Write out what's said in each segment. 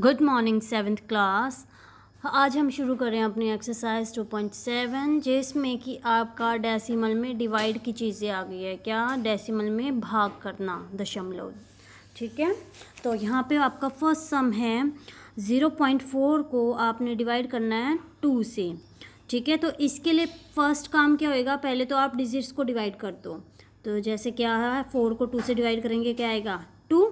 Good morning seventh class. आज हम शुरू कर रहे हैं अपनी एक्सरसाइज 2.7 जिसमें कि आपका डेसिमल में डिवाइड की चीज़ें आ गई है। क्या? डेसिमल में भाग करना, दशमलव। ठीक है, तो यहाँ पे आपका फर्स्ट सम है 0.4 को आपने डिवाइड करना है 2 से। ठीक है, तो इसके लिए फर्स्ट काम क्या होएगा, पहले तो आप डिजिट्स को डिवाइड कर दो। तो जैसे क्या है, 4 को 2 से डिवाइड करेंगे, क्या आएगा 2।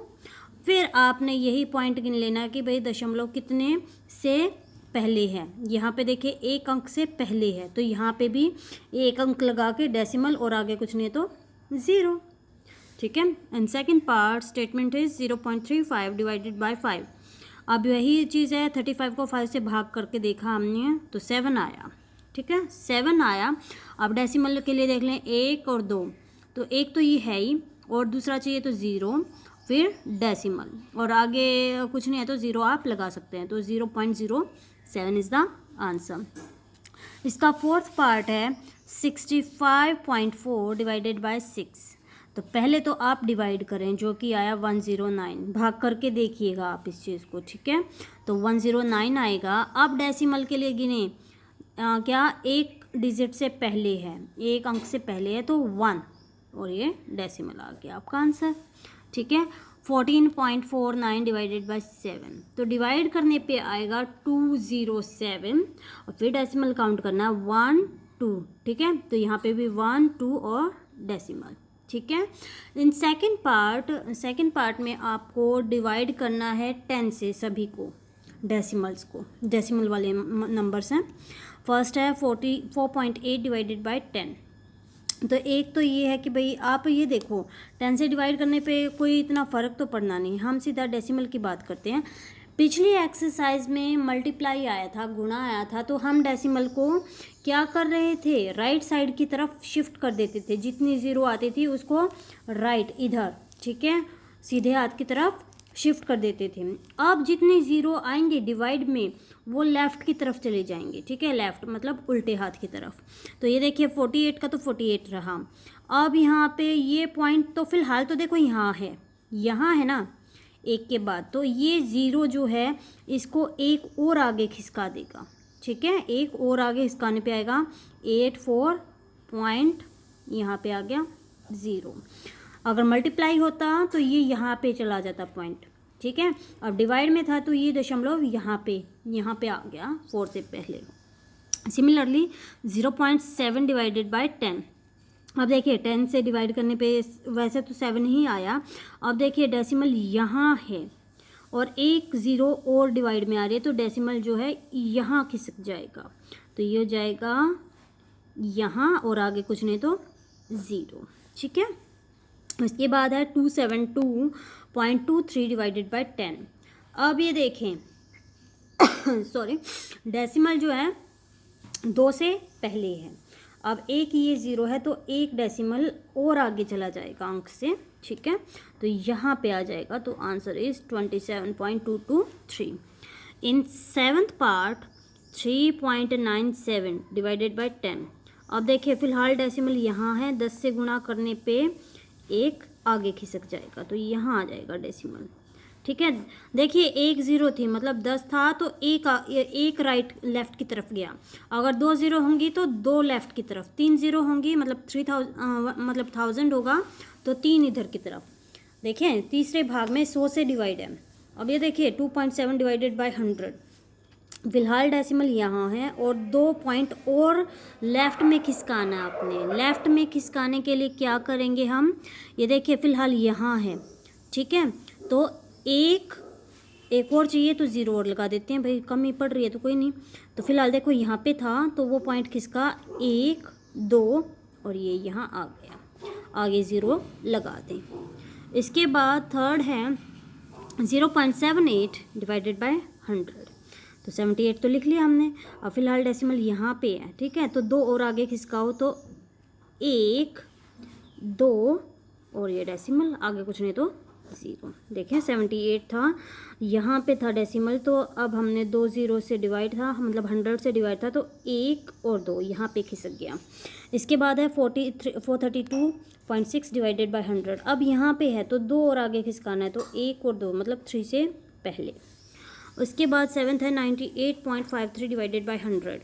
फिर आपने यही पॉइंट गिन लेना कि भाई दशमलव कितने से पहले है। यहाँ पे देखिए एक अंक से पहले है, तो यहाँ पे भी एक अंक लगा के डेसिमल और आगे कुछ नहीं तो 0। ठीक है, and second part statement is 0.35 divided by 5। अब यही चीज़ है, 35 को 5 से भाग करके देखा हमने तो 7 आया। ठीक है, 7 आया। अब डेसिमल के लिए देख लें 1 और 2, तो एक तो ये है ही और दूसरा चाहिए तो 0, फिर डेसिमल और आगे कुछ नहीं है तो 0 आप लगा सकते हैं। तो 0.07 इज़ द आंसर। इसका फोर्थ पार्ट है 65.4 डिवाइडेड बाय 6। तो पहले तो आप डिवाइड करें, जो कि आया 109। भाग करके देखिएगा आप इस चीज़ को। ठीक है, तो 109 आएगा। अब डेसिमल के लिए गिने, क्या एक डिजिट से पहले है, एक अंक से पहले है तो 1 और ये डेसिमल आ गया आपका आंसर। ठीक है, 14.49 डिवाइडेड बाय 7। तो डिवाइड करने पे आएगा 207 और फिर डेसिमल काउंट करना 1 2। ठीक है, तो यहाँ पे भी 1 2 और डेसिमल। ठीक है, इन सेकंड पार्ट में आपको डिवाइड करना है 10 से सभी को, डेसिमल्स को, डेसिमल वाले नंबर्स हैं। फर्स्ट है 44.8 डिवाइडेड बाय 10। तो एक तो ये है कि भाई आप ये देखो 10 से डिवाइड करने पे कोई इतना फ़र्क तो पड़ना नहीं, हम सीधा डेसिमल की बात करते हैं। पिछली एक्सरसाइज में मल्टीप्लाई आया था, गुणा आया था, तो हम डेसिमल को क्या कर रहे थे, राइट साइड की तरफ शिफ्ट कर देते थे। जितनी ज़ीरो आती थी उसको राइट इधर, ठीक है, सीधे हाथ की तरफ शिफ्ट कर देते थे। अब जितने ज़ीरो आएंगे डिवाइड में वो लेफ़्ट की तरफ चले जाएंगे। ठीक है, लेफ़्ट मतलब उल्टे हाथ की तरफ। तो ये देखिए 48 का तो 48 रहा। अब यहाँ पे ये पॉइंट तो फ़िलहाल तो देखो यहाँ है ना, एक के बाद, तो ये ज़ीरो जो है इसको एक और आगे खिसका देगा। ठीक है, एक और आगे खिसकाने पे आएगा 84 पॉइंट, यहाँ पे आ गया 0। अगर मल्टीप्लाई होता तो ये यहाँ पे चला जाता पॉइंट। ठीक है, अब डिवाइड में था तो ये दशमलव यहाँ पे आ गया 4 से पहले। Similarly 0.7 divided by 10। अब देखिए 10 से डिवाइड करने पे वैसे तो 7 ही आया। अब देखिए डेसिमल यहाँ है और एक 0 और डिवाइड में आ रही है, तो डेसिमल जो है यहाँ खिसक जाएगा। तो ये हो जाएगा यहाँ और आगे कुछ नहीं तो 0। ठीक है, उसके बाद है 272.23 डिवाइडेड बाय 10। अब ये देखें सॉरी, डेसिमल जो है 2 से पहले है। अब एक ये 0 है तो एक डेसिमल और आगे चला जाएगा अंक से। ठीक है, तो यहाँ पे आ जाएगा, तो answer is 27.223। In seventh part 3.97 divided by 10। अब देखिए फिलहाल डेसिमल यहाँ है, 10 से गुणा करने पे एक आगे खिसक जाएगा, तो यहाँ आ जाएगा डेसिमल। ठीक है, देखिए एक 0 थी मतलब 10 था तो एक राइट लेफ्ट की तरफ गया। अगर 2 0 होंगी तो 2 लेफ्ट की तरफ, 3 0 होंगी मतलब 3000 मतलब 1000 होगा तो 3 इधर की तरफ। देखिए तीसरे भाग में 100 से डिवाइड है। अब ये देखिए 2.7 डिवाइडेड बाय 100। फिलहाल डेसिमल यहाँ है और 2 पॉइंट और लेफ़्ट में खिसकाना है आपने। लेफ़्ट में खिसकाने के लिए क्या करेंगे हम, ये देखिए फ़िलहाल यहाँ है। ठीक है, तो एक और चाहिए तो 0 और लगा देते हैं, भाई कम ही पड़ रही है तो कोई नहीं। तो फिलहाल देखो यहाँ पे था तो वो पॉइंट खिसका 1 2 और ये यहाँ आ गया, आगे 0 लगा दें। इसके बाद थर्ड है 0.78 डिवाइडेड बाय 100। तो 78 तो लिख लिया हमने। अब फिलहाल डेसिमल यहाँ पे है। ठीक है, तो 2 और आगे खिसकाओ तो 1 2 और ये डेसिमल, आगे कुछ नहीं तो 0। देखें 78 था, यहाँ पे था डेसिमल, तो अब हमने 2 0 से डिवाइड था, मतलब 100 से डिवाइड था, तो 1 और 2 यहाँ पे खिसक गया। इसके बाद है 432.6 डिवाइडेड बाय 100। अब यहाँ पे है तो 2 और आगे खिसकाना है, तो 1 और 2 मतलब 3 से पहले। उसके बाद 7th है 98.53 डिवाइडेड बाय 100।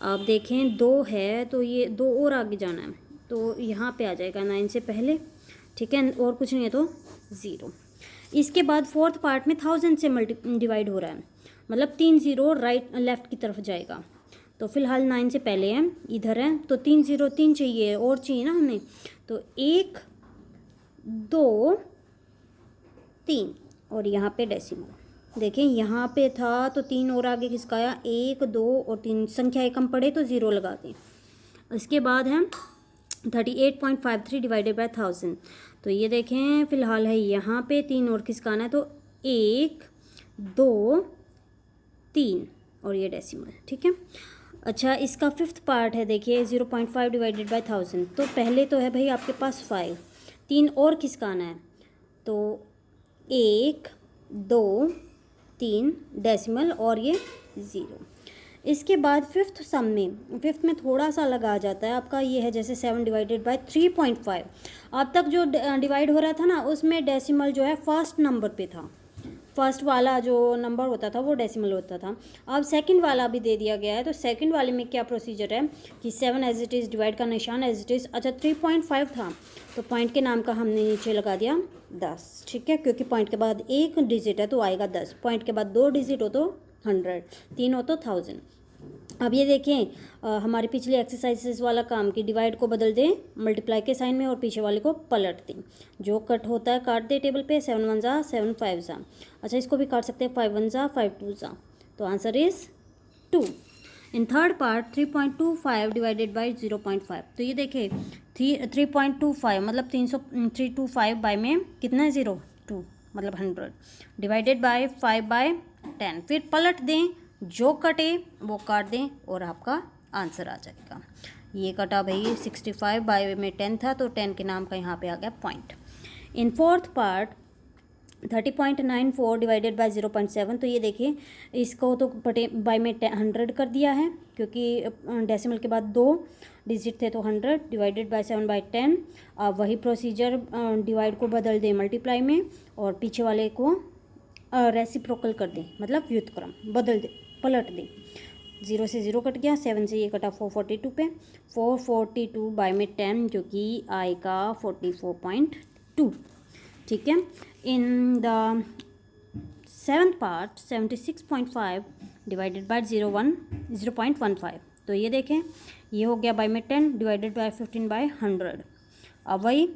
अब देखें 2 है तो ये 2 और आगे जाना है, तो यहाँ पे आ जाएगा 9 से पहले, ठीक है, और कुछ नहीं है तो 0। इसके बाद 4th पार्ट में 1000 से डिवाइड हो रहा है, मतलब 3 0 राइट लेफ़्ट की तरफ जाएगा। तो फिलहाल 9 से पहले है, इधर है, तो 3 0 3 चाहिए और चाहिए ना हमें, तो 1 2 3 और यहाँ पे डेसिमल। देखें यहाँ पे था तो 3 और आगे किसका आया, 1 2 और 3, संख्या एक हम पढ़े तो 0 लगा दें। उसके बाद है 38.53 डिवाइडेड बाय 1000। तो ये देखें फ़िलहाल है यहाँ पे 3 और किसका आना है, तो 1 2 3 और ये डेसिमल, ठीक है। अच्छा, इसका 5th पार्ट है, देखिए 0.5 डिवाइडेड बाय 1000। तो पहले तो है भाई आपके पास 5, 3 और किसका आना है, तो 1 2 3 डेसिमल और ये 0। इसके बाद 5th सम में, 5th में थोड़ा सा लगा जाता है आपका, ये है जैसे 7 डिवाइडेड बाय 3.5। अब तक जो डिवाइड हो रहा था ना, उसमें डेसिमल जो है फर्स्ट नंबर पे था, फर्स्ट वाला जो नंबर होता था वो डेसिमल होता था। अब सेकंड वाला भी दे दिया गया है, तो सेकंड वाले में क्या प्रोसीजर है कि 7 एज इट इज़, डिवाइड का निशान एज इट इज़। अच्छा 3.5 था तो पॉइंट के नाम का हमने नीचे लगा दिया 10, ठीक है, क्योंकि पॉइंट के बाद एक डिजिट है तो आएगा 10, पॉइंट के बाद 2 डिजिट हो तो 100, 3 हो तो 1000। अब ये देखें हमारे पिछले एक्सरसाइजेस वाला काम कि डिवाइड को बदल दें मल्टीप्लाई के साइन में और पीछे वाले को पलट दें, जो कट होता है काट दे टेबल पे, 7 1 जा 7 5 जा। अच्छा इसको भी काट सकते हैं, 5 1 जा 5 2 जा, तो answer is 2। In third part 3.25 divided by 0.5। तो ये देखें 3.25 मतलब 325 बाय में कितना है 0 2 मतलब 100 डिवाइडेड बाय 5 बाय 10। फिर पलट दें, जो कटे वो काट दें और आपका आंसर आ जाएगा। ये कटा भाई 65 बाय में 10 था तो 10 के नाम का यहाँ पे आ गया point. In fourth part 30.94 divided by 0.7। तो ये देखिए इसको तो बटे बाय में 100 कर दिया है, क्योंकि डेसिमल के बाद 2 डिजिट थे तो 100 डिवाइडेड बाय 7 बाय 10। अब वही प्रोसीजर डिवाइड को बदल दें मल्टीप्लाई में और पीछे वाले को रेसिप्रोकल कर दें, मतलब व्युत्क्रम बदल दें, पलट दें। 0 से 0 कट गया, 7 से ये कटा 442 पे, 442 बाय में 10 जो कि आएगा 44.2, ठीक है। In the 7th part 76.5 divided by 0.15। तो ये देखें ये हो गया बाय में 10 डिवाइडेड बाय 15 बाय 100। अब वही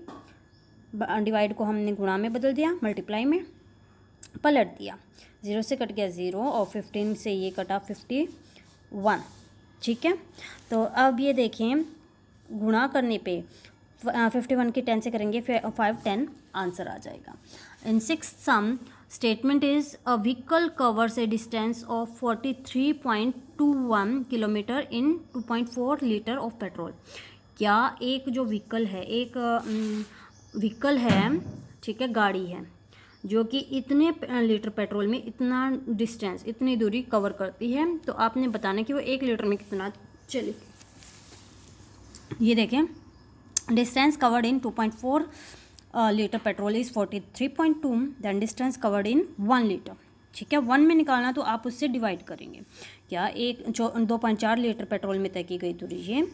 डिवाइड को हमने गुणा में बदल दिया, मल्टीप्लाई में पलट दिया, 0 से कट गया 0 और 15 से ये कटा 51, ठीक है। तो अब ये देखें गुणा करने पे 51 की 10 से करेंगे 5 10 आंसर आ जाएगा। In 6th sum statement is a vehicle covers a distance of 43.21 kilometre in 2.4 litre of petrol. क्या एक जो व्हीकल है, एक व्हीकल है, ठीक है, गाड़ी है जो कि इतने लीटर पेट्रोल में इतना डिस्टेंस, इतनी दूरी कवर करती है, तो आपने बताना कि वो 1 लीटर में कितना चले। ये देखें distance covered in 2.4 litre petrol is 43.2, then distance covered in 1 litre, ठीक है। 1 में निकालना तो आप उससे डिवाइड करेंगे। क्या 2.4 लीटर पेट्रोल में तय की गई दूरी ये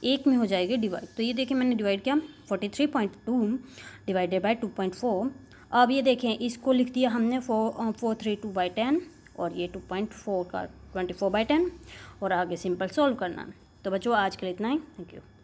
1 में हो जाएगी डिवाइड। तो ये देखें मैंने डिवाइड किया 43.2 डिवाइडेड बाई 2.4। अब ये देखें इसको लिख दिया हमने 432 बाई 10 और ये 2.4 का 24 बाई 10 और आगे सिंपल सॉल्व करना। तो बच्चों आज के लिए इतना ही, थैंक यू।